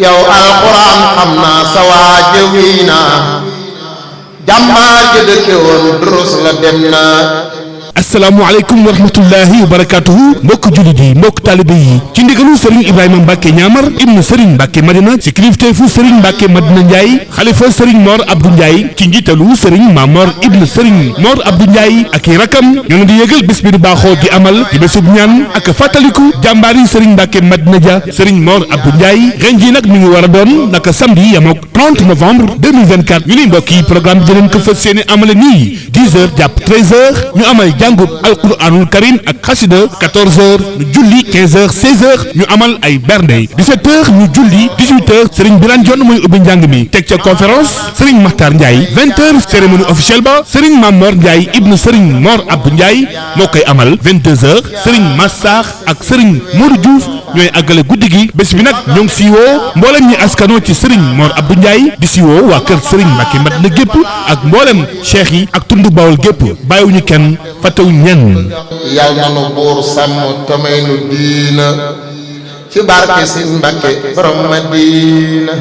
yow alquran xam naa sa waaje wii naa jàmbaar ja dëkke woon durus la dem naa. asalaamaaleykum wa rahmatullahi wa barakatuhu mbokk jullit yi mbokk taalibe yi ci ndigalu Serigne Ibrahima Mbacke Ñaamar ibnu Serigne Mbacke Madina ci kilifteefu Serigne Mbacke Madina Ndiaye xalifa Serigne Mor Abdou Ndiaye ci njiitalu Serigne Mamor ibnu Serigne Mor Abdou Ndiaye ak i rakam ñoo leen di yëgal bés bi di baaxoo di amal ci bésub ñaan ak fàttaliku jàmbaari Serigne Mbacke Madina Dia Serigne Mor Abdou Ndiaye ren jii nag mi ngi war a doon naka samedi yamook 30 novembre 2024 ñu ni mbokk yi programme bi dinañ ko fas yéene amale nii 10h jàpp 13h ñu amal jàngub alquranul karim ak xasida 14h ñu julli 15h 16h ñu amal ay bernde 17h ñu julli 18h Serigne Birane Dione mooy ubbi njàng mi teg ca conférence Serigne Makhtar Ndiaye 20h cérémonie officielle ba Serigne Mamor Ndiaye ibnu Serigne Mor Abdou Ndiaye moo koy amal 22h Serigne Massakh ak Serigne Modou Diouf ñooy àggale guddi gi bés bi nag ñoo ngi si woo mboolem ñi askanoo ci Serigne Mor Abdou Ndiaye di si woo waa kër Serigne Mbacke Madina gépp ak mboolem cheikh yi ak tundu Bawol gépp bàyyiwuñu kenn fàttewuñ ñenn. yàlla na nu buur sàmm tamay nu diina ci barke Sëñ Mbacke borom Madina.